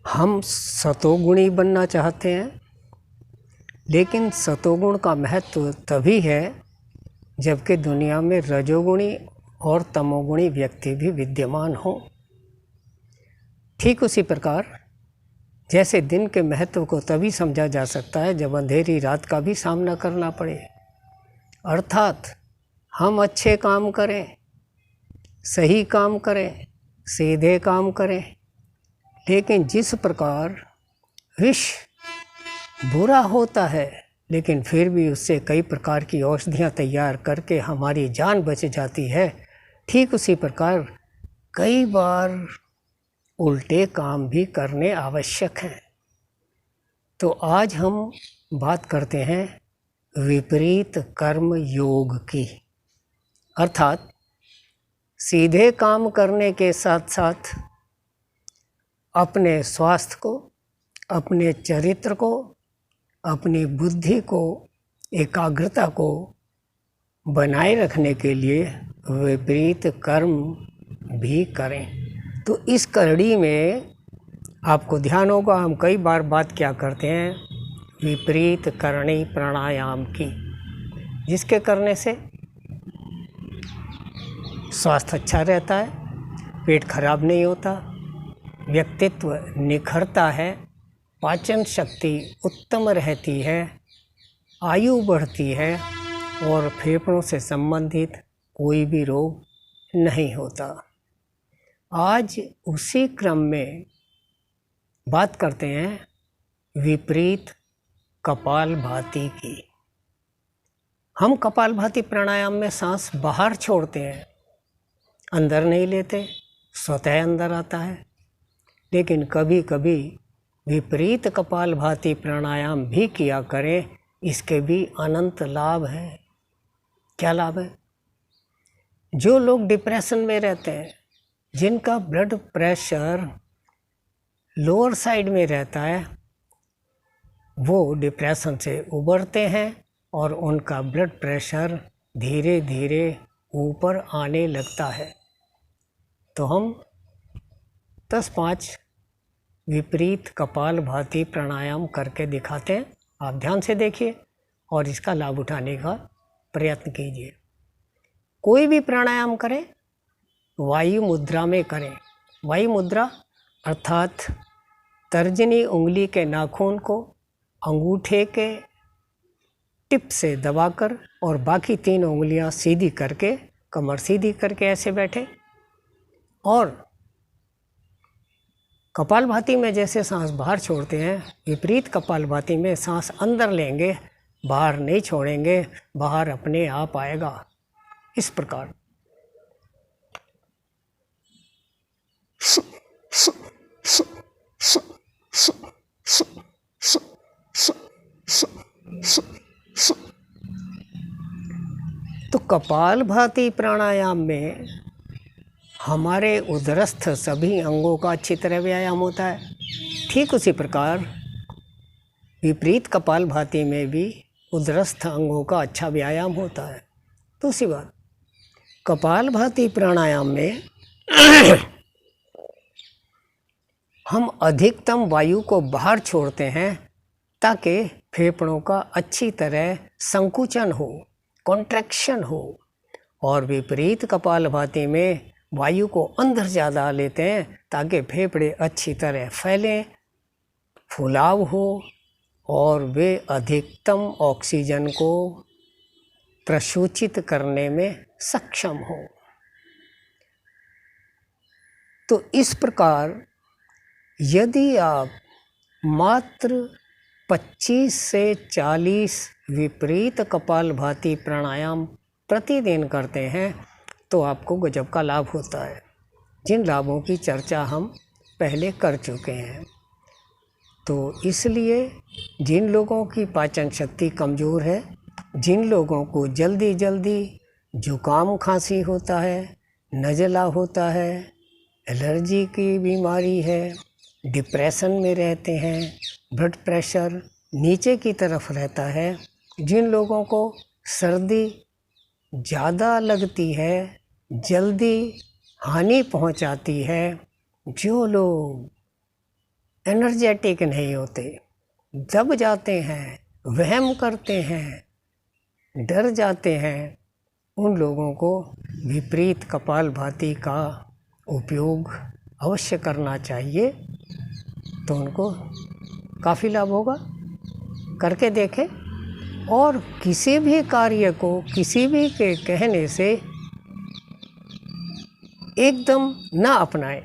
हम सतोगुणी बनना चाहते हैं, लेकिन सतोगुण का महत्व तभी है जबकि दुनिया में रजोगुणी और तमोगुणी व्यक्ति भी विद्यमान हो। ठीक उसी प्रकार जैसे दिन के महत्व को तभी समझा जा सकता है जब अंधेरी रात का भी सामना करना पड़े, अर्थात हम अच्छे काम करें, सही काम करें, सीधे काम करें, लेकिन जिस प्रकार विष बुरा होता है लेकिन फिर भी उससे कई प्रकार की औषधियाँ तैयार करके हमारी जान बच जाती है, ठीक उसी प्रकार कई बार उल्टे काम भी करने आवश्यक हैं। तो आज हम बात करते हैं विपरीत कर्म योग की, अर्थात सीधे काम करने के साथ साथ अपने स्वास्थ्य को, अपने चरित्र को, अपनी बुद्धि को, एकाग्रता को बनाए रखने के लिए विपरीत कर्म भी करें। तो इस कड़ी में आपको ध्यान होगा, हम कई बार बात क्या करते हैं विपरीत करणी प्राणायाम की, जिसके करने से स्वास्थ्य अच्छा रहता है, पेट खराब नहीं होता, व्यक्तित्व निखरता है, पाचन शक्ति उत्तम रहती है, आयु बढ़ती है और फेफड़ों से संबंधित कोई भी रोग नहीं होता। आज उसी क्रम में बात करते हैं विपरीत कपालभाति की। हम कपालभाति प्राणायाम में सांस बाहर छोड़ते हैं, अंदर नहीं लेते, स्वतः अंदर आता है। लेकिन कभी कभी विपरीत कपालभाति प्राणायाम भी किया करें, इसके भी अनंत लाभ हैं। क्या लाभ है? जो लोग डिप्रेशन में रहते हैं, जिनका ब्लड प्रेशर लोअर साइड में रहता है, वो डिप्रेशन से उबरते हैं और उनका ब्लड प्रेशर धीरे धीरे ऊपर आने लगता है। तो हम 10-5 विपरीत कपालभाति प्राणायाम करके दिखाते हैं, आप ध्यान से देखिए और इसका लाभ उठाने का प्रयत्न कीजिए। कोई भी प्राणायाम करें वायु मुद्रा में करें। वायु मुद्रा अर्थात तर्जनी उंगली के नाखून को अंगूठे के टिप से दबाकर और बाकी 3 उंगलियां सीधी करके, कमर सीधी करके ऐसे बैठे और कपालभाति में जैसे सांस बाहर छोड़ते हैं, विपरीत कपालभाति में सांस अंदर लेंगे, बाहर नहीं छोड़ेंगे, बाहर अपने आप आएगा। इस प्रकार तो कपालभाति प्राणायाम में हमारे उदरस्थ सभी अंगों का अच्छी तरह व्यायाम होता है। ठीक उसी प्रकार विपरीत कपालभाति में भी उदरस्थ अंगों का अच्छा व्यायाम होता है। दूसरी बात, कपालभाति प्राणायाम में हम अधिकतम वायु को बाहर छोड़ते हैं ताकि फेफड़ों का अच्छी तरह संकुचन हो, कॉन्ट्रैक्शन हो, और विपरीत कपालभाति में वायु को अंदर ज़्यादा लेते हैं ताकि फेफड़े अच्छी तरह फैलें, फुलाव हो और वे अधिकतम ऑक्सीजन को प्रसूचित करने में सक्षम हो। तो इस प्रकार यदि आप मात्र 25 से 40 विपरीत कपालभाति प्राणायाम प्रतिदिन करते हैं तो आपको गजब का लाभ होता है, जिन लाभों की चर्चा हम पहले कर चुके हैं। तो इसलिए जिन लोगों की पाचन शक्ति कमज़ोर है, जिन लोगों को जल्दी जल्दी जुकाम खांसी होता है, नज़ला होता है, एलर्जी की बीमारी है, डिप्रेशन में रहते हैं, ब्लड प्रेशर नीचे की तरफ रहता है, जिन लोगों को सर्दी ज़्यादा लगती है, जल्दी हानि पहुंचाती है, जो लोग एनर्जेटिक नहीं होते, दब जाते हैं, वहम करते हैं, डर जाते हैं, उन लोगों को विपरीत कपालभाति का उपयोग अवश्य करना चाहिए, तो उनको काफ़ी लाभ होगा। करके देखें और किसी भी कार्य को किसी भी के कहने से एकदम ना अपनाएं,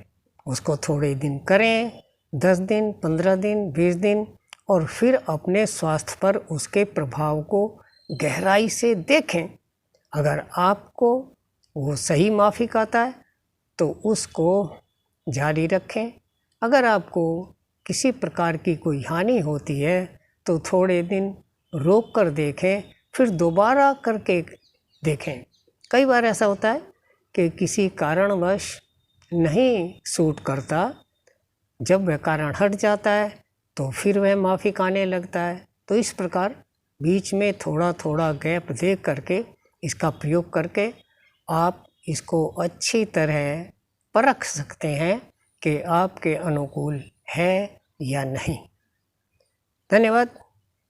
उसको थोड़े दिन करें, 10 दिन, 15 दिन, 20 दिन, और फिर अपने स्वास्थ्य पर उसके प्रभाव को गहराई से देखें। अगर आपको वो सही माफिक आता है तो उसको जारी रखें। अगर आपको किसी प्रकार की कोई हानि होती है तो थोड़े दिन रोक कर देखें, फिर दोबारा करके देखें। कई बार ऐसा होता है कि किसी कारणवश नहीं सूट करता, जब वह कारण हट जाता है तो फिर वह माफिक आने लगता है। तो इस प्रकार बीच में थोड़ा थोड़ा गैप दे करके इसका प्रयोग करके आप इसको अच्छी तरह परख सकते हैं कि आपके अनुकूल है या नहीं। धन्यवाद।